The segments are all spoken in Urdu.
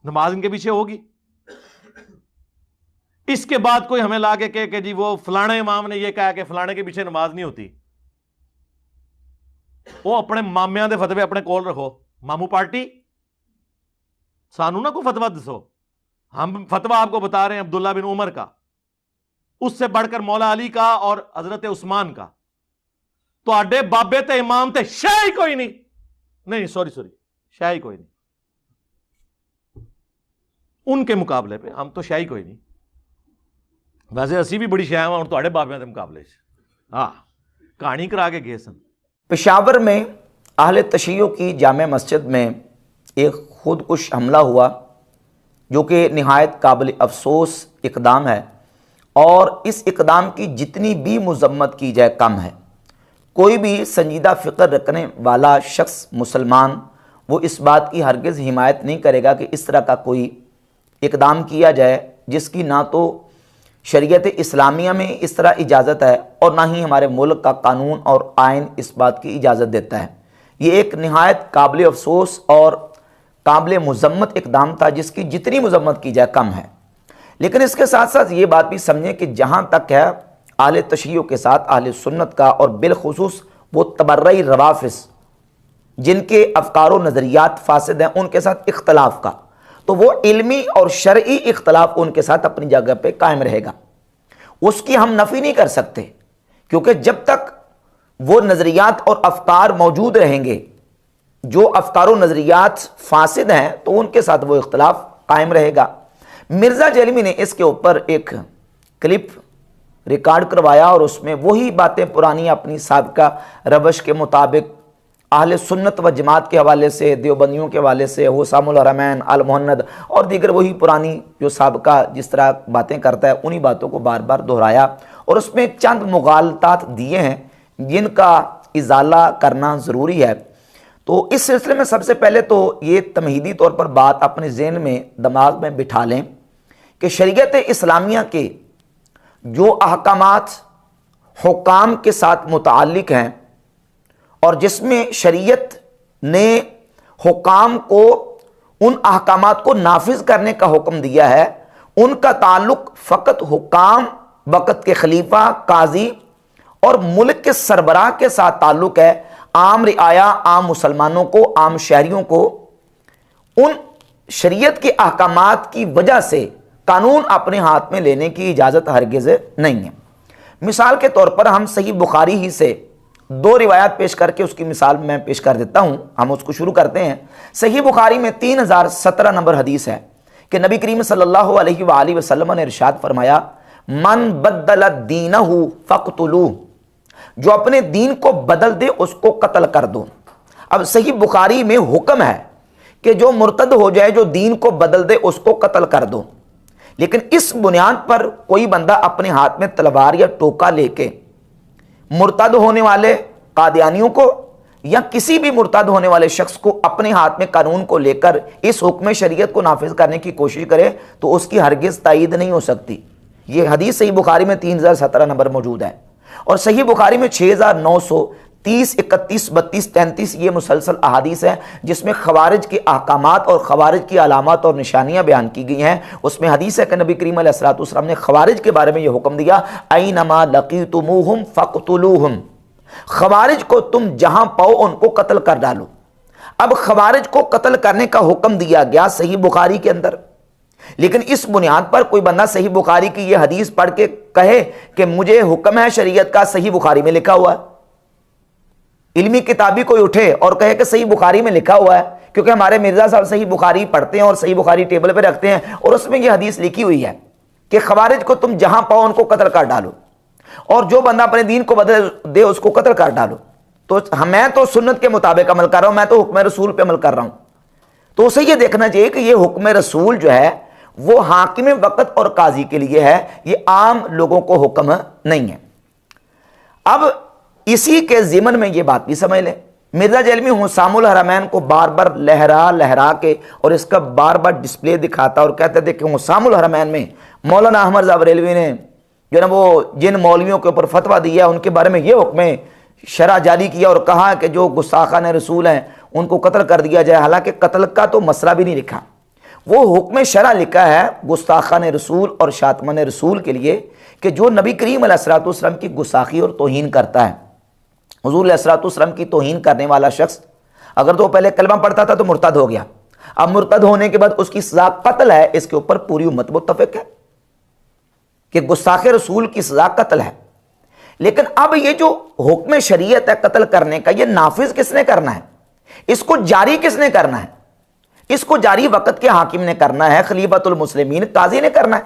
نماز ان کے پیچھے ہوگی. اس کے بعد کوئی ہمیں لا کے کہے کہ جی وہ فلانے امام نے یہ کہا کہ فلانے کے پیچھے نماز نہیں ہوتی. وہ اپنے مامیاں دے فتوے اپنے کول رکھو. مامو پارٹی سانو نہ کوئی فتوا دسو. ہم فتوا آپ کو بتا رہے ہیں عبداللہ بن عمر کا, اس سے بڑھ کر مولا علی کا اور حضرت عثمان کا. تو آڈے بابے تے امام تے شاہی کوئی نہیں سوری شاہی کوئی نہیں. ان کے مقابلے پہ ہم تو شاہی کوئی نہیں. ویسے اسی بھی بڑی شاہ اور تھوڑے بابے کے مقابلے ہاں کہانی کرا کے گئے سن. پشاور میں اہل تشیع کی جامع مسجد میں ایک خودکش حملہ ہوا جو کہ نہایت قابل افسوس اقدام ہے, اور اس اقدام کی جتنی بھی مذمت کی جائے کم ہے. کوئی بھی سنجیدہ فکر رکھنے والا شخص مسلمان وہ اس بات کی ہرگز حمایت نہیں کرے گا کہ اس طرح کا کوئی اقدام کیا جائے جس کی نہ تو شریعت اسلامیہ میں اس طرح اجازت ہے اور نہ ہی ہمارے ملک کا قانون اور آئین اس بات کی اجازت دیتا ہے. یہ ایک نہایت قابل افسوس اور قابل مذمت اقدام تھا جس کی جتنی مذمت کی جائے کم ہے. لیکن اس کے ساتھ ساتھ یہ بات بھی سمجھیں کہ جہاں تک ہے اہل تشیع کے ساتھ اہل سنت کا, اور بالخصوص وہ تبرعی روافض جن کے افکار و نظریات فاسد ہیں ان کے ساتھ اختلاف کا, تو وہ علمی اور شرعی اختلاف ان کے ساتھ اپنی جگہ پہ قائم رہے گا. اس کی ہم نفی نہیں کر سکتے کیونکہ جب تک وہ نظریات اور افکار موجود رہیں گے جو افکار و نظریات فاسد ہیں تو ان کے ساتھ وہ اختلاف قائم رہے گا. مرزا جیلمی نے اس کے اوپر ایک کلپ ریکارڈ کروایا اور اس میں وہی باتیں پرانی اپنی سابقہ روش کے مطابق اہل سنت و جماعت کے حوالے سے, دیوبندیوں کے حوالے سے, حسام الحرمین, المہند اور دیگر وہی پرانی جو سابقہ جس طرح باتیں کرتا ہے انہی باتوں کو بار بار دہرایا, اور اس میں چند مغالطات دیے ہیں جن کا ازالہ کرنا ضروری ہے. تو اس سلسلے میں سب سے پہلے تو یہ تمہیدی طور پر بات اپنے ذہن میں دماغ میں بٹھا لیں کہ شریعت اسلامیہ کے جو احکامات حکام کے ساتھ متعلق ہیں اور جس میں شریعت نے حکام کو ان احکامات کو نافذ کرنے کا حکم دیا ہے, ان کا تعلق فقط حکام, وقت کے خلیفہ, قاضی اور ملک کے سربراہ کے ساتھ تعلق ہے. عام رعایا, عام مسلمانوں کو, عام شہریوں کو ان شریعت کے احکامات کی وجہ سے قانون اپنے ہاتھ میں لینے کی اجازت ہرگز نہیں ہے. مثال کے طور پر ہم صحیح بخاری ہی سے دو روایات پیش کر کے اس کی مثال میں پیش کر دیتا ہوں. ہم اس کو شروع کرتے ہیں. صحیح بخاری میں 3017 نمبر حدیث ہے کہ نبی کریم صلی اللہ علیہ وآلہ وسلم نے ارشاد فرمایا, من بدل دینہ فقتلوہ, جو اپنے دین کو بدل دے اس کو قتل کر دو. اب صحیح بخاری میں حکم ہے کہ جو مرتد ہو جائے, جو دین کو بدل دے اس کو قتل کر دو. لیکن اس بنیاد پر کوئی بندہ اپنے ہاتھ میں تلوار یا ٹوکا لے کے مرتد ہونے والے قادیانیوں کو یا کسی بھی مرتد ہونے والے شخص کو اپنے ہاتھ میں قانون کو لے کر اس حکم شریعت کو نافذ کرنے کی کوشش کرے تو اس کی ہرگز تائید نہیں ہو سکتی. یہ حدیث صحیح بخاری میں 3017 نمبر موجود ہے, اور صحیح بخاری میں 6930, 31, 32, 33 یہ مسلسل احادیث ہیں جس میں خوارج کے احکامات اور خوارج کی علامات اور نشانیاں بیان کی گئی ہیں. اس میں حدیث ہے کہ نبی کریم علیہ الصلوۃ والسلام نے خوارج کے بارے میں یہ حکم دیا, اینما لقیتموہم فقتلوہم, خوارج کو تم جہاں پاؤ ان کو قتل کر ڈالو. اب خوارج کو قتل کرنے کا حکم دیا گیا صحیح بخاری کے اندر, لیکن اس بنیاد پر کوئی بندہ صحیح بخاری کی یہ حدیث پڑھ کے کہے کہ مجھے حکم ہے شریعت کا, صحیح بخاری میں لکھا ہوا ہے. علمی کتابی کوئی اٹھے اور کہے کہ صحیح بخاری میں لکھا ہوا ہے, کیونکہ ہمارے مرزا صاحب صحیح بخاری پڑھتے ہیں اور صحیح بخاری ٹیبل پہ رکھتے ہیں اور اس میں یہ حدیث لکھی ہوئی ہے کہ خوارج کو تم جہاں پاؤ ان کو قتل کر ڈالو, اور جو بندہ اپنے دین کو بدل دے اس کو قتل کر ڈالو. تو میں تو سنت کے مطابق عمل کر رہا ہوں, میں تو حکم رسول پہ عمل کر رہا ہوں. تو اسے یہ دیکھنا چاہیے کہ یہ حکم رسول جو ہے وہ حاکم وقت اور قاضی کے لیے ہے, یہ عام لوگوں کو حکم نہیں ہے. اب اسی کے ضمن میں یہ بات بھی سمجھ لیں, مرزا جیلمی حسام الحرمین کو بار بار لہرا کے اور اس کا بار بار ڈسپلے دکھاتا اور کہتے تھے کہ حسام الحرمین میں مولانا احمد رضا بریلوی نے جو نا وہ جن مولویوں کے اوپر فتویٰ دیا ان کے بارے میں یہ حکم شرع جاری کیا اور کہا کہ جو گستاخان رسول ہیں ان کو قتل کر دیا جائے. حالانکہ قتل کا تو مسئلہ بھی نہیں لکھا. وہ حکم شرع لکھا ہے گستاخان رسول اور شاتمان رسول کے لیے کہ جو نبی کریم علیہ الصلوۃ والسلام کی گستاخی اور توہین کرتا ہے، حضور علیہ الصلوۃ والسلام کی توہین کرنے والا شخص اگر تو پہلے کلمہ پڑھتا تھا تو مرتد ہو گیا، اب مرتد ہونے کے بعد اس کی سزا قتل ہے، اس کے اوپر پوری امت متفق ہے کہ گستاخ رسول کی سزا قتل ہے۔ لیکن اب یہ جو حکم شریعت ہے قتل کرنے کا، یہ نافذ کس نے کرنا ہے؟ اس کو جاری کس نے کرنا ہے؟ اس کو جاری وقت کے حاکم نے کرنا ہے، خلیفۃ المسلمین قاضی نے کرنا ہے۔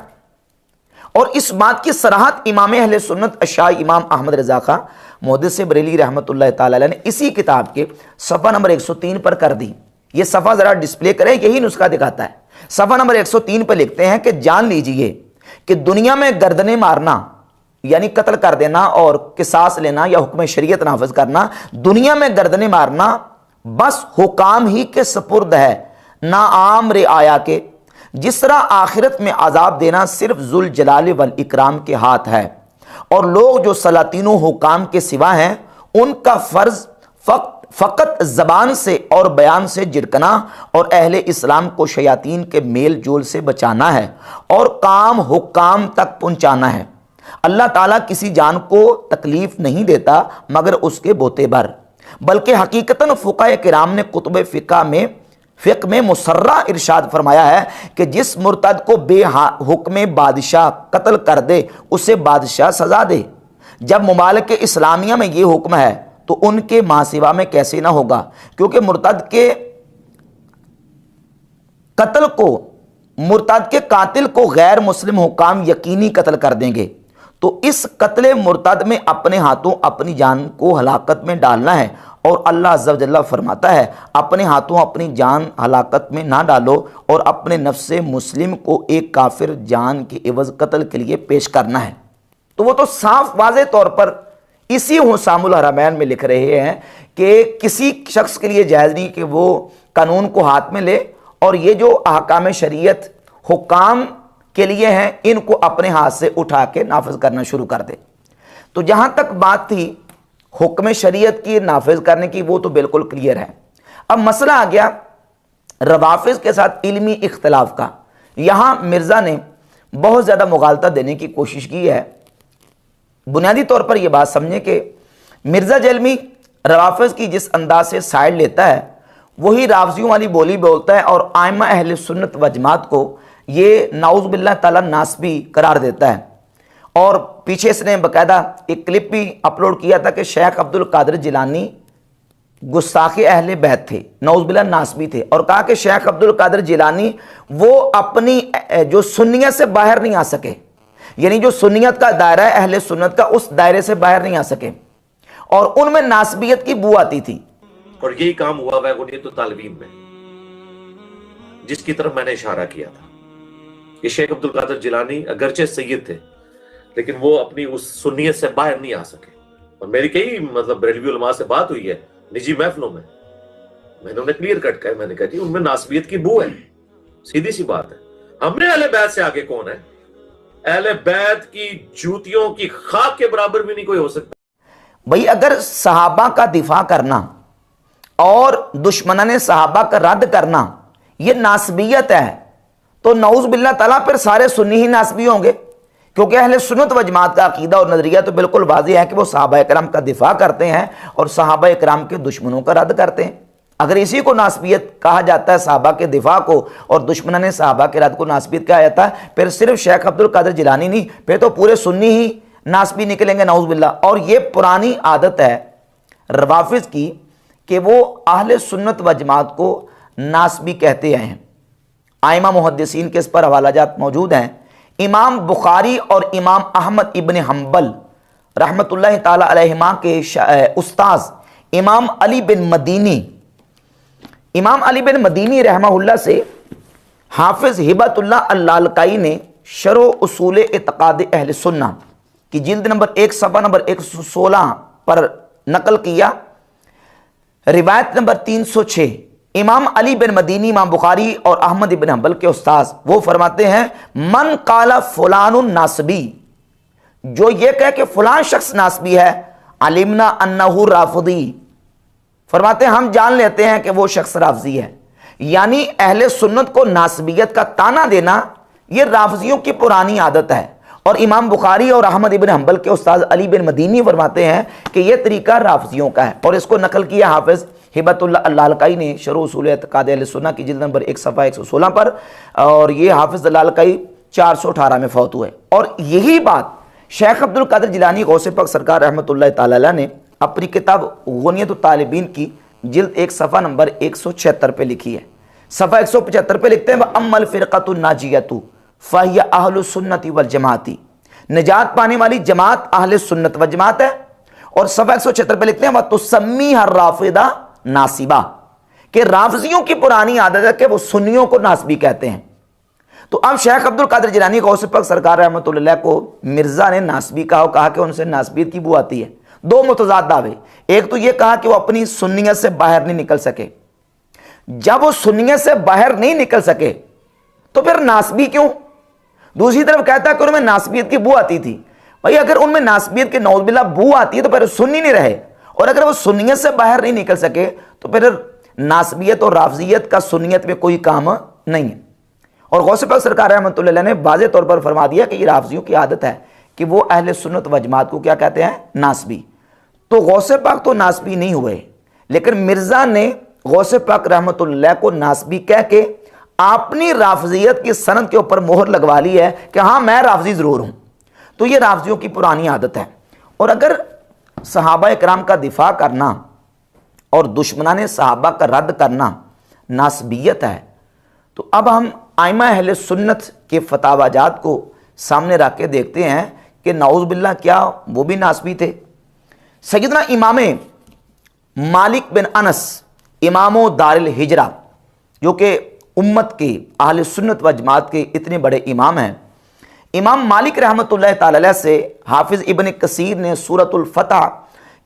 اور اس بات کی صراحت امام اہل سنت الشاہ امام احمد رضا خان محدث بریلی رحمۃ اللہ تعالی علیہ نے اسی کتاب کے صفحہ نمبر 103 پر کر دی۔ یہ صفحہ ذرا ڈسپلے کریں، یہی نسخہ دکھاتا ہے۔ صفحہ نمبر 103 پر لکھتے ہیں کہ جان لیجئے کہ دنیا میں گردنیں مارنا یعنی قتل کر دینا اور قصاص لینا یا حکم شریعت نافذ کرنا، دنیا میں گردنیں مارنا بس حکام ہی کے سپرد ہے، نہ عام رعایا کے۔ جس طرح آخرت میں عذاب دینا صرف ذوالجلال والاکرام کے ہاتھ ہے، اور لوگ جو سلاطین و حکام کے سوا ہیں ان کا فرض فقط زبان سے اور بیان سے جھڑکنا اور اہل اسلام کو شیاطین کے میل جول سے بچانا ہے اور کام حکام تک پہنچانا ہے۔ اللہ تعالیٰ کسی جان کو تکلیف نہیں دیتا مگر اس کے بوتے بھر، بلکہ حقیقتاً فقہاء کرام نے کتب فقہ میں مسرہ ارشاد فرمایا ہے کہ جس مرتد کو بے حکم بادشاہ قتل کر دے اسے بادشاہ سزا دے۔ جب ممالک اسلامیہ میں یہ حکم ہے تو ان کے ماسوا میں کیسے نہ ہوگا، کیونکہ مرتد کے قاتل کو غیر مسلم حکام یقینی قتل کر دیں گے، تو اس قتل مرتد میں اپنے ہاتھوں اپنی جان کو ہلاکت میں ڈالنا ہے، اور اللہ عز و جل فرماتا ہے اپنے ہاتھوں اپنی جان ہلاکت میں نہ ڈالو اور اپنے نفس مسلم کو ایک کافر جان کے عوض قتل کے لیے پیش کرنا ہے۔ تو وہ تو صاف واضح طور پر اسی حسام الحرمین میں لکھ رہے ہیں کہ کسی شخص کے لیے جائز نہیں کہ وہ قانون کو ہاتھ میں لے اور یہ جو احکام شریعت حکام کے لیے ہیں ان کو اپنے ہاتھ سے اٹھا کے نافذ کرنا شروع کر دے۔ تو جہاں تک بات تھی حکم شریعت کی نافذ کرنے کی وہ تو بالکل کلیئر ہے۔ اب مسئلہ آ گیا روافض کے ساتھ علمی اختلاف کا۔ یہاں مرزا نے بہت زیادہ مغالطہ دینے کی کوشش کی ہے۔ بنیادی طور پر یہ بات سمجھیں کہ مرزا جیلمی روافض کی جس انداز سے سائڈ لیتا ہے وہی رافضیوں والی بولی بولتا ہے، اور ائمہ اہل سنت و جماعت کو یہ نعوذ باللہ تعالیٰ ناسبی قرار دیتا ہے۔ اور پیچھے اس نے باقاعدہ ایک کلپ بھی اپلوڈ کیا تھا کہ شیخ عبد القادر جیلانی گستاخ اہل بیت تھے، نعوذ باللہ ناسبی تھے، اور کہا کہ شیخ عبد القادر جیلانی وہ اپنی جو سنیت سے باہر نہیں آ سکے، یعنی جو سنیت کا دائرہ ہے اہل سنت کا اس دائرے سے باہر نہیں آ سکے، اور ان میں ناسبیت کی بو آتی تھی۔ اور یہی کام ہوا ویغنیت الطالبین میں، جس کی طرف میں نے اشارہ کیا تھا کہ شیخ عبد القادر جیلانی اگرچہ سید تھے لیکن وہ اپنی اس سنیت سے باہر نہیں آ سکے۔ اور میری کئی بریلوی علماء سے بات ہوئی ہے نجی محفلوں میں نے انہیں کلیئر کٹ کہا، میں نے کہا جی ان میں ناسبیت کی بو ہے، سیدھی سی بات ہے۔ ہم نے اہل بیت سے آگے کون ہے؟ اہل بیت کی جوتیوں کی خاک کے برابر بھی نہیں کوئی ہو سکتا۔ بھئی اگر صحابہ کا دفاع کرنا اور دشمنان صحابہ کا رد کرنا یہ ناسبیت ہے تو نعوذ باللہ تعالیٰ پھر سارے سنی ہی ناسبی ہوں گے، کیونکہ اہل سنت و جماعت کا عقیدہ اور نظریہ تو بالکل واضح ہے کہ وہ صحابہ اکرام کا دفاع کرتے ہیں اور صحابہ اکرام کے دشمنوں کا رد کرتے ہیں۔ اگر اسی کو ناسبیت کہا جاتا ہے، صحابہ کے دفاع کو، اور دشمنان صحابہ کے رد کو ناسبیت کہا جاتا ہے، پھر صرف شیخ عبد القادر جیلانی نہیں، پھر تو پورے سنی ہی ناسبی نکلیں گے نعوذ باللہ۔ اور یہ پرانی عادت ہے روافض کی کہ وہ اہل سنت و جماعت کو ناسبی کہتے ہیں۔ ائمہ محدثین کے اس پر حوالہ جات موجود ہیں۔ امام بخاری اور امام احمد ابن حنبل رحمۃ اللہ تعالی علیہما کے استاذ امام علی بن مدینی رحمہ اللہ سے حافظ ہبت اللہ اللالکائی نے شرح اصول اعتقاد اہل سنہ کی جلد نمبر 1 صفحہ نمبر 116 پر نقل کیا، روایت نمبر 306۔ امام علی بن مدینی امام بخاری اور احمد بن حنبل کے استاذ وہ فرماتے ہیں من قال فلان ناسبی، جو یہ کہے کہ فلان شخص ناسبی ہے، علمنا انہ رافضی، فرماتے ہیں ہم جان لیتے ہیں کہ وہ شخص رافضی ہے، یعنی اہل سنت کو ناسبیت کا تانا دینا یہ رافضیوں کی پرانی عادت ہے، اور امام بخاری اور احمد ابن حنبل کے استاد علی بن مدینی فرماتے ہیں کہ یہ طریقہ رافضیوں کا ہے، اور اس کو نقل کیا حافظ ہبت اللہ اللالکائی نے شرح اصول اعتقاد اہل سنت کی جلد نمبر 1 صفحہ 116 پر، اور یہ حافظ اللالکائی 418 میں فوت ہوئے۔ اور یہی بات شیخ عبد القادر جیلانی غوث پاک سرکار رحمۃ اللہ تعالی علیہ نے اپنی کتاب غنیۃ الطالبین کی جلد 1 صفحہ نمبر 176 پہ لکھی ہے۔ صفحہ 175 پہ لکھتے ہیں وَأَمَّا الْفِرْقَةُ النَّاجِيَةُ فَهِيَ أَهْلُ السُّنَّةِ وَالْجَمَاعَةِ، نجات پانے والی جماعت اہل سنت و جماعت ہے۔ اور صفحہ 176 پہ لکھتے ہیں وَتُسَمِّيهَا الرَّافِضَةُ نَاصِبَةً، کہ رافضیوں کی پرانی عادت ہے کہ وہ سنیوں کو ناسبی کہتے ہیں۔ تو اب شیخ عبد القادر جیلانی غوث پاک سرکار رحمۃ اللہ علیہ کو مرزا نے ناسبی کہا کہ ان سے ناسبیت کی بو آتی ہے۔ دو متضاد دعوے، ایک تو یہ کہا کہ وہ اپنی سنیت سے باہر نہیں نکل سکے، جب وہ سنیت سے باہر نہیں نکل سکے تو پھر ناسبی کیوں؟ دوسری طرف کہتا ہے کہ ان میں ناسبیت کی بو آتی تھی۔ بھائی اگر ان میں ناسبیت کی نعوذ باللہ بو آتی ہے تو پھر سنی نہیں رہے، اور اگر وہ سنیت سے باہر نہیں نکل سکے تو پھر ناسبیت اور رافضیت کا سنیت میں کوئی کام نہیں ہے۔ اور غوث پاک سرکار رحمۃ اللہ علیہ نے واضح طور پر فرما دیا کہ یہ رافضیوں کی عادت ہے کہ وہ اہل سنت و جماعت کو کیا کہتے ہیں؟ ناسبی۔ تو غوث پاک تو ناسبی نہیں ہوئے، لیکن مرزا نے غوث پاک رحمۃ اللہ کو ناسبی کہہ کے اپنی رافضیت کی سند کے اوپر مہر لگوا لی ہے کہ ہاں میں رافضی ضرور ہوں۔ تو یہ رافضیوں کی پرانی عادت ہے۔ اور اگر صحابہ اکرام کا دفاع کرنا اور دشمنان صحابہ کا رد کرنا ناسبیت ہے، تو اب ہم ائمہ اہل سنت کے فتاوی جات کو سامنے رکھ کے دیکھتے ہیں کہ نعوذ باللہ کیا وہ بھی ناسبی تھے؟ سیدنا امام مالک بن انس امام دار الہجرہ، جو کہ امت کے اہل سنت و جماعت کے اتنے بڑے امام ہیں، امام مالک رحمۃ اللہ تعالی علیہ سے حافظ ابن کثیر نے سورۃ الفتح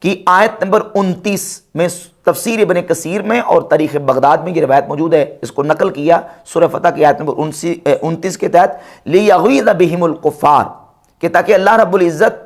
کی آیت نمبر 29 میں، تفسیر ابن کثیر میں اور تاریخ بغداد میں یہ روایت موجود ہے، اس کو نقل کیا سورہ فتح کی آیت نمبر 29 کے تحت لِيَغِيظَ بِهِمُ الْكُفَّارِ، کہ تاکہ اللہ رب العزت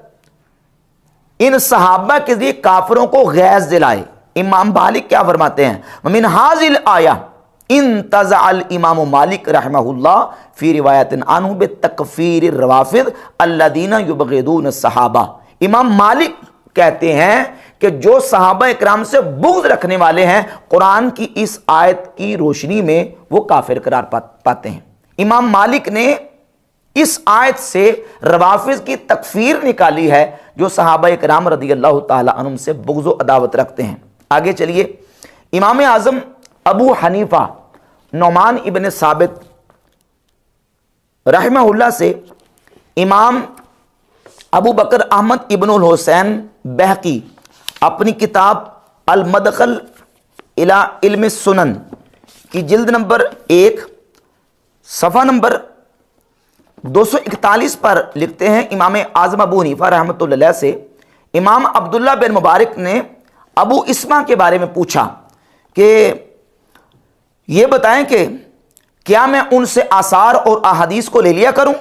ان صحابہ کے ذریعے کافروں کو غیظ دلائے۔ امام مالک کیا فرماتے ہیں؟ وَمِنْ هَذِهِ الْآيَةِ انتزع الامام مالک رحمہ اللہ فی روایت عنہ بتکفیر الروافض الذین یبغضون الصحابہ۔ امام مالک کہتے ہیں کہ جو صحابہ اکرام سے بغض رکھنے والے ہیں، قرآن کی اس آیت کی روشنی میں وہ کافر قرار پاتے ہیں۔ امام مالک نے اس آیت سے روافض کی تکفیر نکالی ہے جو صحابہ اکرام رضی اللہ تعالی عنہم سے بغض و عداوت رکھتے ہیں۔ آگے چلیے، امام اعظم ابو حنیفہ نعمان ابن ثابت رحمہ اللہ سے امام ابو بکر احمد ابن الحسین بہقی اپنی کتاب المدخل الی علم السنن کی جلد نمبر 1 صفحہ نمبر 241 پر لکھتے ہیں، امام اعظم ابو حنیفہ رحمۃ اللہ علیہ سے امام عبداللہ بن مبارک نے ابو اسما کے بارے میں پوچھا کہ یہ بتائیں کہ کیا میں ان سے آثار اور احادیث کو لے لیا کروں؟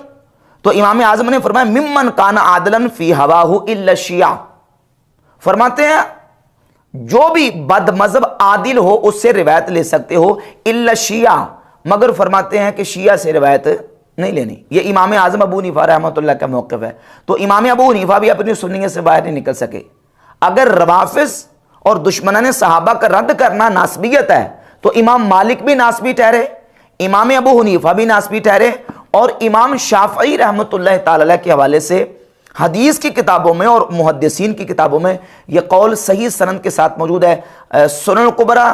تو امام اعظم نے فرمایا ممن کان عادلا فی ہواہ الا الشیعہ، فرماتے ہیں جو بھی بد مذہب عادل ہو اس سے روایت لے سکتے ہو، الا الشیعہ، مگر فرماتے ہیں کہ شیعہ سے روایت نہیں لینی۔ یہ امام اعظم ابو حنیفہ رحمۃ اللہ کا موقف ہے۔ تو امام ابو حنیفہ بھی اپنی سنیت سے باہر نہیں نکل سکے۔ اگر روافض اور دشمنان صحابہ کا رد کرنا ناسبیت ہے تو امام مالک بھی ناسبی ٹھہرے، امام ابو حنیفہ بھی ناسبی ٹھہرے، اور امام شافعی رحمۃ اللہ تعالی کے حوالے سے حدیث کی کتابوں میں اور محدثین کی کتابوں میں یہ قول صحیح سند کے ساتھ موجود ہے۔ سنن کبریٰ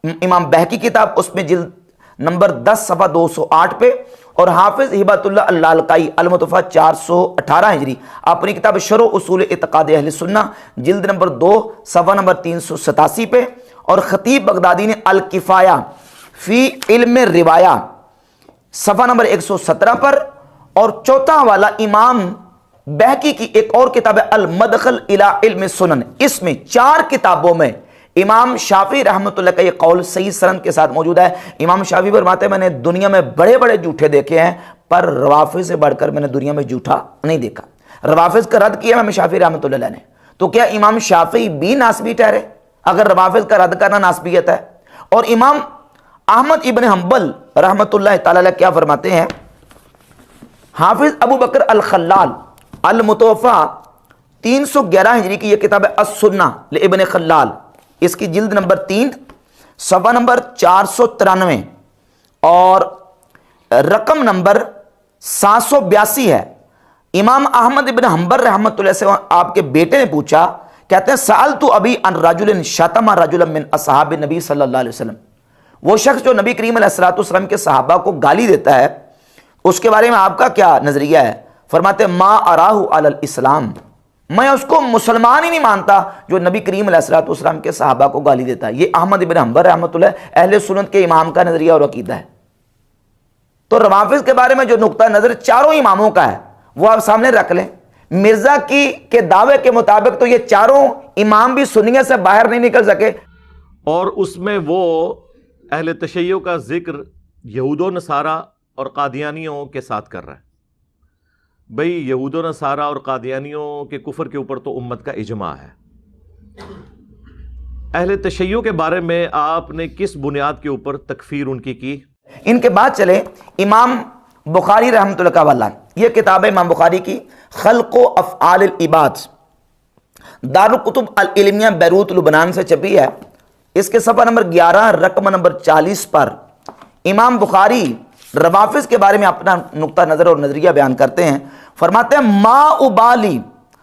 امام بہقی کتاب، اس میں جلد نمبر 10 صفحہ 208 پہ، اور حافظ ہبت اللہ اللالکائی المتوفہ 418 ہجری اپنی کتاب شرح اصول اعتقاد اہل سنہ جلد نمبر 2 صفحہ نمبر 387 پہ، اور خطیب بغدادی نے الکفایہ فی علم روایہ صفحہ نمبر 117 پر، اور چوتھا والا امام بہقی کی ایک اور کتاب ہے المدخل الی علم السنن، اس میں 4 کتابوں میں امام شافعی رحمۃ اللہ کا یہ قول صحیح سند کے ساتھ موجود ہے۔ امام شافعی فرماتے ہیں میں نے دنیا میں بڑے بڑے جھوٹے دیکھے ہیں، پر روافض سے بڑھ کر میں نے دنیا میں جھوٹا نہیں دیکھا۔ روافض کا رد کیا امام شافعی رحمۃ اللہ نے، تو کیا امام شافعی بھی ناسبی ٹھہرے اگر روافض کا رد کرنا ناسبیت ہے؟ اور امام احمد ابن حنبل رحمۃ اللہ تعالی علیہ کیا فرماتے ہیں؟ حافظ ابو بکر الخلال المتوفا 311 ہجری کی یہ کتاب ہے السنہ لابن خلال، اس کی جلد نمبر 3 صفحہ نمبر 493 اور رقم نمبر 782 ہے۔ امام احمد ابن حنبل رحمۃ اللہ سے آپ کے بیٹے نے پوچھا، کہتے ہیں سألت ابی عن رجل شتم رجلا من اصحاب النبی صلی اللہ علیہ وسلم، وہ شخص جو نبی کریم علیہ الصلوۃ والسلام کے صحابہ کو گالی دیتا ہے اس کے بارے میں آپ کا کیا نظریہ ہے؟ فرماتے ما اراہ علی الاسلام، میں اس کو مسلمان ہی نہیں مانتا جو نبی کریم علیہ الصلوۃ والسلام کے صحابہ کو گالی دیتا ہے۔ یہ احمد ابن حنبل رحمۃ اللہ اہل سنت کے امام کا نظریہ اور عقیدہ ہے۔ تو روافض کے بارے میں جو نقطہ نظر چاروں اماموں کا ہے وہ آپ سامنے رکھ لیں۔ مرزا کے دعوے کے مطابق تو یہ چاروں امام بھی سنیت سے باہر نہیں نکل سکے، اور اس میں وہ اہل تشیع کا ذکر یہود و نصارہ اور قادیانیوں کے ساتھ کر رہا ہے۔ بھئی یہود و نصارہ اور قادیانیوں کے کفر کے اوپر تو امت کا اجماع ہے، اہل تشیع کے بارے میں آپ نے کس بنیاد کے اوپر تکفیر ان کی؟ ان کے بعد چلے امام بخاری رحمۃ اللہ کا حوالہ، یہ کتاب ہے امام بخاری کی خلق و افعال العباد، دارالکتب العلمیہ بیروت لبنان سے چھپی ہے۔ اس کے صفحہ نمبر 11 رقم نمبر 40 پر امام بخاری روافض کے بارے میں اپنا نقطہ نظر اور نظریہ بیان کرتے ہیں۔ فرماتے ہیں ما ابالی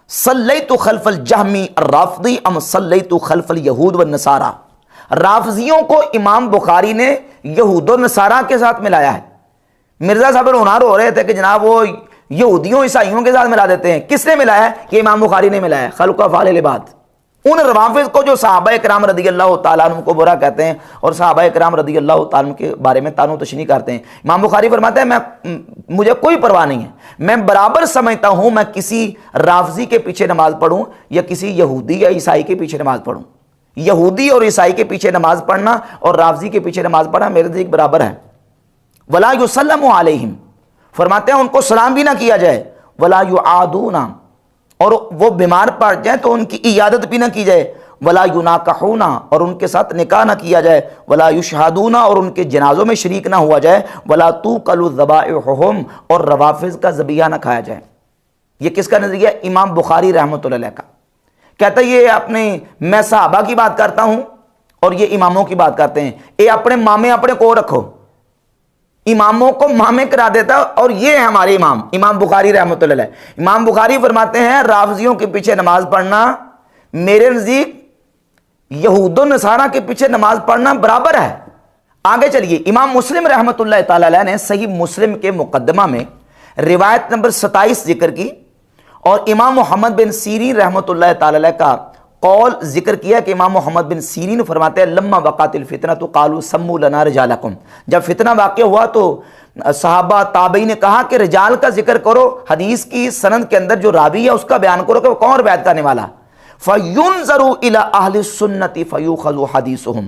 صلیت خلف الجہمی الرافضی ام صلیت خلف الیہود والنصارہ، رافضیوں کو امام بخاری نے یہود و نصارہ کے ساتھ ملایا ہے۔ مرزا صاحب رونار ہو رہے تھے کہ جناب وہ یہودیوں عیسائیوں کے ساتھ ملا دیتے ہیں، کس نے ملایا ہے؟ یہ امام بخاری نے ملایا ہے، خلق و افعال العباد۔ ان روافض کو جو صحابہ کرام رضی اللہ تعالیٰ عنہ کو برا کہتے ہیں اور صحابہ کرام رضی اللہ تعالیٰ عنہ کے بارے میں طعن و تشنیع کرتے ہیں، امام بخاری فرماتے ہیں مجھے کوئی پرواہ نہیں ہے، میں برابر سمجھتا ہوں میں کسی رافضی کے پیچھے نماز پڑھوں یا کسی یہودی یا عیسائی کے پیچھے نماز پڑھوں۔ یہودی اور عیسائی کے پیچھے نماز پڑھنا اور رافضی کے پیچھے نماز پڑھنا میرے نزدیک برابر ہے۔ ولا یسلم علیہم، فرماتے ہیں ان کو سلام بھی نہ کیا جائے، ولا یعادون، اور وہ بیمار پڑ جائیں تو ان کی عیادت بھی نہ کی جائے، ولا یناکحون، اور ان کے ساتھ نکاح نہ کیا جائے، ولا یشہدون، اور ان کے جنازوں میں شریک نہ ہوا جائے، ولا توکل ذبائحہم، اور روافض کا ذبیحہ نہ کھایا جائے۔ یہ کس کا نظریہ؟ امام بخاری رحمۃ اللہ علیہ کا۔ کہتا ہے یہ اپنے میں صحابہ کی بات کرتا ہوں اور یہ اماموں کی بات کرتے ہیں، یہ اپنے مامے اپنے کو رکھو، اماموں کو مامے کرا دیتا اور یہ ہے ہمارے امام، امام بخاری رحمۃ اللہ علیہ۔ امام بخاری فرماتے ہیں رافضیوں کے پیچھے نماز پڑھنا میرے نزدیک یہود و نصارہ کے پیچھے نماز پڑھنا برابر ہے۔ آگے چلیے، امام مسلم رحمۃ اللہ تعالی علیہ نے صحیح مسلم کے مقدمہ میں روایت نمبر 27 ذکر کی، اور امام محمد بن سیرین رحمۃ اللہ تعالی علیہ کا قول ذکر کیا کہ امام محمد بن سیرین فرماتے ہیں لما وقعت الفتنہ تو قالوا سموا لنا رجالکم، جب فتنہ واقع ہوا تو صحابہ تابعین نے کہا کہ رجال کا ذکر کرو، حدیث کی سند کے اندر جو راوی ہے اس کا بیان کرو کہ وہ کون روایت کرنے والا۔ فَيُنظَرُ إِلَىٰ أَهْلِ السُّنَّةِ فَيُؤْخَذُ حَدِيثُهُم،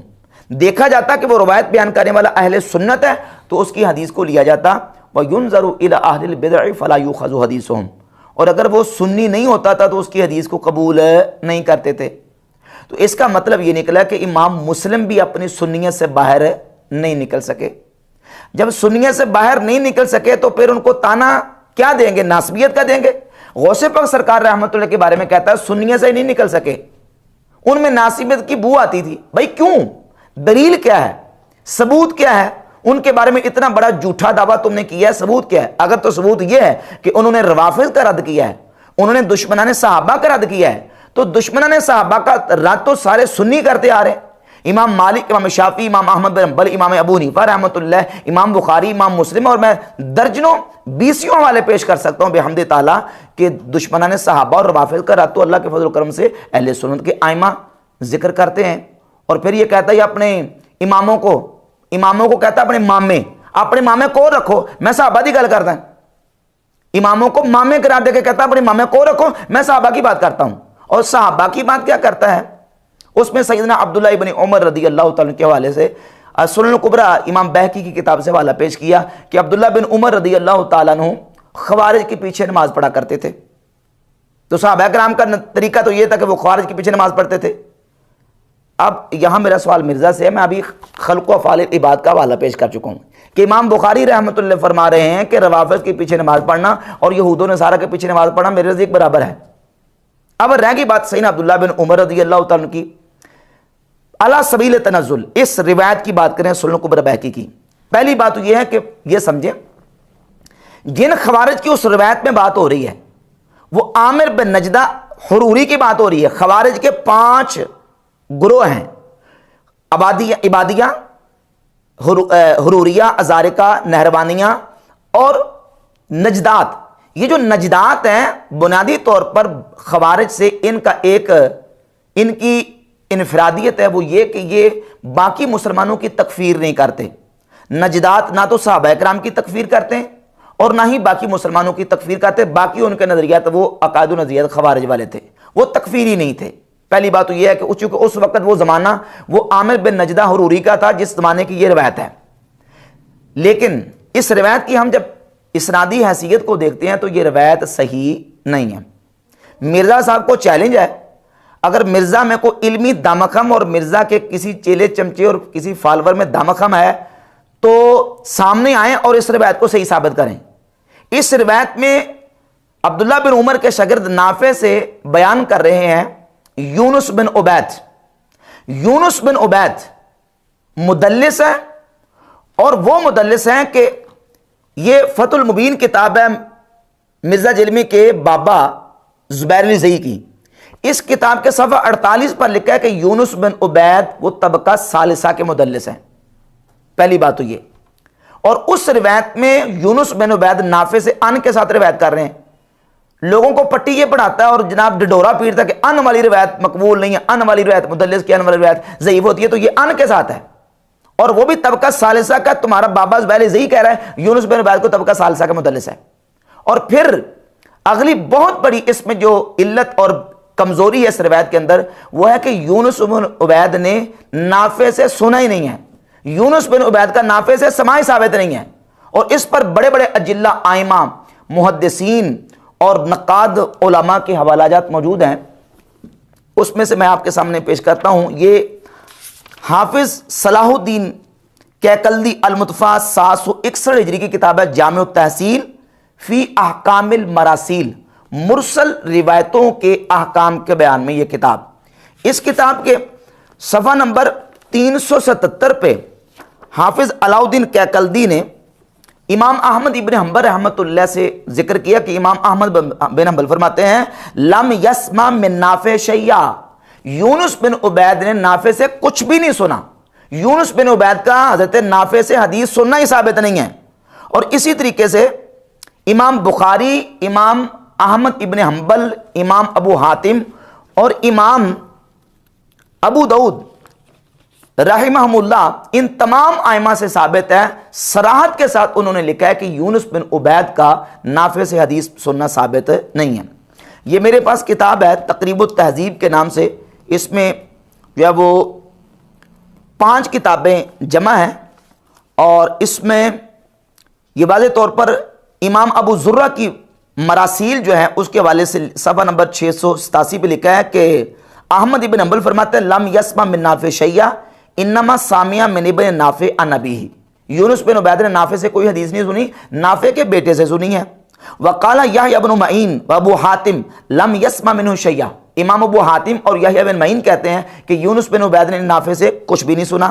دیکھا جاتا کہ وہ روایت بیان کرنے والا اہل سنت ہے تو اس کی حدیث کو لیا جاتا۔ وَيُنظَرُ إِلَىٰ أَهْلِ الْبِدْعِ فَلَا يُؤْخَذُ حَدِيثُهُم، اور اگر وہ سنی نہیں ہوتا تھا تو اس کی حدیث کو قبول نہیں کرتے تھے۔ تو اس کا مطلب یہ نکلا کہ امام مسلم بھی اپنی سنیت سے باہر نہیں نکل سکے۔ جب سنیت سے باہر نہیں نکل سکے تو پھر ان کو تانا کیا دیں گے؟ ناسبیت کا دیں گے۔ غوث پاک سرکار رحمۃ اللہ کے بارے میں کہتا ہے سنیت سے نہیں نکل سکے، ان میں ناسبیت کی بو آتی تھی۔ بھائی کیوں؟ دلیل کیا ہے؟ ثبوت کیا ہے؟ ان کے بارے میں اتنا بڑا جھوٹا دعویٰ تم نے کیا ہے، ثبوت کیا ہے؟ اگر تو ثبوت یہ ہے کہ انہوں نے روافض کا رد کیا ہے، انہوں نے دشمنان صحابہ کا رد کیا ہے، تو دشمنان صحابہ کا رد تو سارے سنی کرتے آ رہے ہیں، امام مالک، امام شافعی، امام احمد بن حنبل، امام ابو حنیفہ رحمۃ اللہ، امام بخاری، امام مسلم، اور میں درجنوں بیسیوں حوالے پیش کر سکتا ہوں بحمد تعالیٰ کہ دشمنان صحابہ اور روافض کا رد تو اللہ کے فضل و کرم سے اہل سنت کے ائمہ ذکر کرتے ہیں۔ اور پھر یہ کہتا ہے اپنے اماموں کو کہتا ہے اپنے مامے کو رکھو، میں صحابہ کی گل کرتا ہوں، اماموں کو مامے قرار دے کے کہتا ہے اپنے مامے کو رکھو، میں صحابہ کی بات کرتا ہوں۔ اور صحابہ کی بات کیا کرتا ہے؟ اس میں سیدنا عبداللہ ابن عمر رضی اللہ تعالیٰ کے حوالے سے سنن الکبریٰ امام بہقی کی کتاب سے حوالہ پیش کیا کہ عبداللہ بن عمر رضی اللہ تعالیٰ عنہ خوارج کے پیچھے نماز پڑھا کرتے تھے۔ تو صحابہ کرام کا طریقہ تو یہ تھا کہ وہ خوارج کے پیچھے نماز پڑھتے تھے۔ اب یہاں میرا سوال مرزا سے ہے، میں ابھی خلق و افعال العباد کا حوالہ پیش کر چکا ہوں کہ امام بخاری رحمۃ اللہ فرما رہے ہیں کہ روافض کے پیچھے نماز پڑھنا اور یہود و نصارہ کے پیچھے نماز پڑھنا میرے نزدیک برابر ہے۔ اب رہ گئی بات سیدنا عبداللہ بن عمر رضی اللہ تعالیٰ عنہ کی علی سبیل تنزل، اس روایت کی بات کریں سنن کبری بہقی کی، پہلی بات یہ ہے کہ یہ سمجھیں جن خوارج کی اس روایت میں بات ہو رہی ہے وہ عامر بن نجدہ حروری کی بات ہو رہی ہے۔ خوارج کے 5 گروہ ہیں، عبادیہ، حروریہ، ازارقہ، نہروانیہ اور نجدات۔ یہ جو نجدات ہیں بنیادی طور پر خوارج سے ان کی انفرادیت ہے وہ یہ کہ یہ باقی مسلمانوں کی تکفیر نہیں کرتے۔ نجدات نہ تو صحابہ کرام کی تکفیر کرتے ہیں اور نہ ہی باقی مسلمانوں کی تکفیر کرتے، باقی ان کے نظریات وہ عقائد و نظریات خوارج والے تھے، وہ تکفیری نہیں تھے۔ پہلی بات تو یہ ہے کہ چونکہ اس وقت وہ زمانہ وہ عامر بن نجدہ حروری کا تھا جس زمانے کی یہ روایت ہے، لیکن اس روایت کی ہم جب اسنادی حیثیت کو دیکھتے ہیں تو یہ روایت صحیح نہیں ہے۔ مرزا صاحب کو چیلنج ہے، اگر مرزا میں کوئی علمی دامخم اور مرزا کے کسی چیلے چمچے اور کسی فالور میں دامخم ہے تو سامنے آئیں اور اس روایت کو صحیح ثابت کریں۔ اس روایت میں عبداللہ بن عمر کے شاگرد نافع سے بیان کر رہے ہیں یونس بن عبید۔ یونس بن عبید مدلس ہے اور وہ مدلس ہیں کہ یہ فتح المبین کتاب ہے مرزا جلمی کے بابا زبیر علی زئی کی، اس کتاب کے صفحہ 48 پر لکھا ہے کہ یونس بن عبید وہ طبقہ ثالثہ کے مدلس ہیں۔ پہلی بات تو یہ، اور اس روایت میں یونس بن عبید نافع سے ان کے ساتھ روایت کر رہے ہیں۔ لوگوں کو پٹی یہ پڑھاتا ہے اور جناب ڈڈورا پیٹتا ہے کہ ان والی روایت مقبول نہیں ہے، ان والی روایت مدلس کی ان والی روایت ضعیف ہوتی ہے، تو یہ ان کے ساتھ ہے اور وہ بھی طبقہ ثالثہ کا۔ تمہارا بابا زبیر علی کہہ رہا ہے یونس بن عبید کو طبقہ ثالثہ کا مدلس ہے۔ اور پھر اگلی بہت بڑی اس میں جو علت اور کمزوری ہے اس روایت کے اندر وہ ہے کہ یونس بن عبید نے نافع سے سنا ہی نہیں ہے، یونس بن عبید کا نافع سے سماع ثابت نہیں ہے، اور اس پر بڑے بڑے اجلہ ائمہ محدثین اور نقاد علماء کے حوالہ جات موجود ہیں۔ اس میں سے میں آپ کے سامنے پیش کرتا ہوں، یہ حافظ صلاح الدین کیکلدی المتفا 761 ہجری کی کتاب ہے جامع التحصیل فی احکام المراسیل، مرسل روایتوں کے احکام کے بیان میں یہ کتاب۔ اس کتاب کے صفحہ نمبر 377 پہ حافظ علاء الدین کیکلدی نے امام احمد ابن حنبل رحمۃ اللہ سے ذکر کیا کہ امام احمد بن حنبل فرماتے ہیں لم یسمع من نافع شیئا، یونس بن عبید نے نافع سے کچھ بھی نہیں سنا۔ یونس بن عبید کا حضرت نافع سے حدیث سننا ہی ثابت نہیں ہے۔ اور اسی طریقے سے امام بخاری، امام احمد ابن حنبل، امام ابو حاتم اور امام ابو داؤد رحمہم اللہ، ان تمام ائمہ سے ثابت ہے، صراحت کے ساتھ انہوں نے لکھا ہے کہ یونس بن عبید کا نافع سے حدیث سننا ثابت نہیں ہے۔ یہ میرے پاس کتاب ہے تقریب التہذیب کے نام سے، اس میں جو ہے وہ 5 کتابیں جمع ہیں، اور اس میں یہ واضح طور پر امام ابو زرہ کی مراسیل جو ہے اس کے حوالے سے صفحہ نمبر 687 پہ لکھا ہے کہ احمد ابن حنبل فرماتے ہیں لم یسمع من نافع شیئا انما سامع من ابن نافع عن ابیہ، یونس بن عبید نے نافع سے کوئی حدیث نہیں سنی، نافع کے بیٹے سے سنی ہے۔ وقال یحییٰ بن معین وابو حاتم لم یسمع منہ شیئا، امام ابو حاتم اور یحییٰ بن معین کہتے ہیں کہ یونس بن عبید نے نافع سے کچھ بھی نہیں سنا۔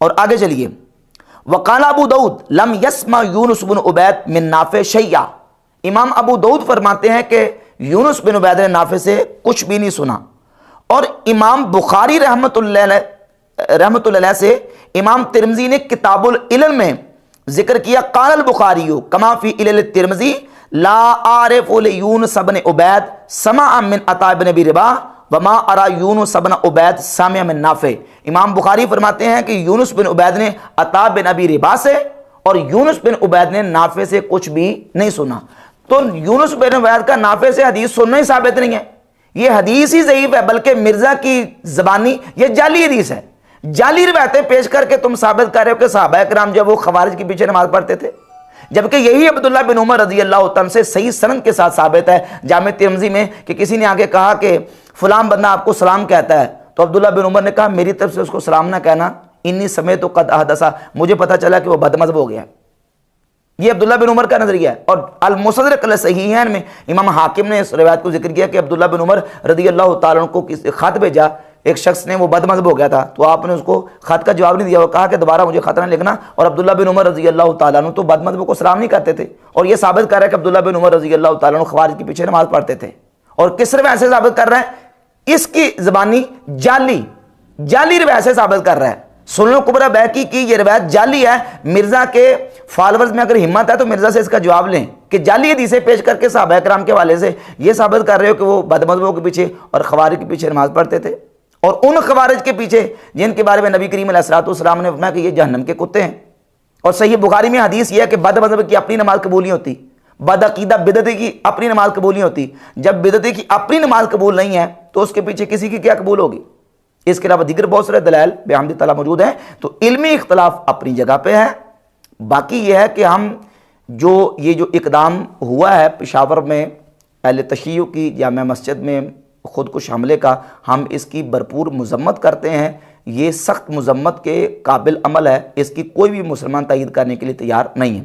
اور آگے چلیے، وقال ابو داؤد لم یسمع یونس بن عبید من نافع شیئا، امام ابو داؤد فرماتے ہیں کہ یونس بن عبید نے نافع سے کچھ بھی نہیں سنا۔ اور امام بخاری رحمۃ اللہ سے امام ترمذی نے کتاب العلل میں ذکر کیا قال البخاری کما فی علل الترمذی لا اعرف لیونس بن عبید سمع من عطاء بن ابی رباح وما ارى یونس بن عبید سامع من نافع، امام بخاری فرماتے ہیں کہ یونس بن عبید نے عطاء بن ابی رباح سے اور یونس بن عبید نے نافع سے کچھ بھی نہیں سنا۔ تو یونس بن عبید کا نافع سے حدیث سننا ہی ثابت نہیں ہے، یہ حدیث ہی ضعیف ہے، بلکہ مرزا کی زبانی یہ جعلی حدیث ہے، جعلی روایتیں پیش کر کے تم ثابت کر رہے ہو کہ صحابہ کرام جب وہ خوارج کے پیچھے نماز پڑھتے تھے، جبکہ یہی عبداللہ بن عمر رضی اللہ عنہ سے صحیح سند کے ساتھ ثابت ہے جامع ترمذی میں کہ کسی نے آگے کہا کہ فلاں بندہ آپ کو سلام کہتا ہے، تو عبداللہ بن عمر نے کہا میری طرف سے اس کو سلام نہ کہنا، انی سمیت قد احدثا، مجھے پتہ چلا کہ وہ بد مذہب ہو گیا۔ یہ عبداللہ بن عمر کا نظریہ ہے۔ اور المستدرک علی الصحیحین میں امام حاکم نے اس روایت کو ذکر کیا کہ عبداللہ بن عمر رضی اللہ تعالیٰ عنہ کو خط بھیجا، ایک شخص نے، وہ بد مذہب ہو گیا تھا، تو آپ نے اس کو خط کا جواب نہیں دیا، وہ کہا کہ دوبارہ مجھے خط نہ لکھنا۔ اور عبداللہ بن عمر رضی اللہ تعالیٰ عنہ تو بد مذہب کو سلام نہیں کرتے تھے، اور یہ ثابت کر رہا ہے کہ عبداللہ بن عمر رضی اللہ تعالیٰ عنہ خوارج کے پیچھے نماز پڑھتے تھے۔ اور کس روایت سے ثابت کر رہا ہے؟ اس کی زبانی جعلی روایت سے ثابت کر رہا ہے۔ سنن کبریٰ بیہقی کی یہ روایت جعلی ہے۔ مرزا کے فالورز میں اگر ہمت ہے تو مرزا سے اس کا جواب لیں کہ جعلی حدیثیں پیش کر کے صحابہ کرام کے حوالے سے یہ ثابت کر رہے ہو کہ وہ بد مذہبوں کے پیچھے اور خوارج کے پیچھے نماز پڑھتے تھے، اور ان خوارج کے پیچھے جن کے بارے میں نبی کریم علیہ الصلوۃ والسلام نے فرمایا کہ یہ جہنم کے کتے ہیں۔ اور صحیح بخاری میں حدیث یہ ہے کہ بد مذہب کی اپنی نماز قبول نہیں ہوتی، بد عقیدہ بدعتی کی اپنی نماز قبول نہیں ہوتی۔ جب بدعتی کی اپنی نماز قبول نہیں ہے تو اس کے پیچھے کسی کی کیا قبول ہوگی؟ اس کے علاوہ دیگر بہت سارے دلائل بحمد تعالیٰ موجود ہیں۔ تو علمی اختلاف اپنی جگہ پہ ہے، باقی یہ ہے کہ ہم یہ جو اقدام ہوا ہے پشاور میں اہل تشیع کی جامع مسجد میں خودکش حملے کا، ہم اس کی بھرپور مذمت کرتے ہیں۔ یہ سخت مذمت کے قابل عمل ہے، اس کی کوئی بھی مسلمان تائید کرنے کے لیے تیار نہیں ہے۔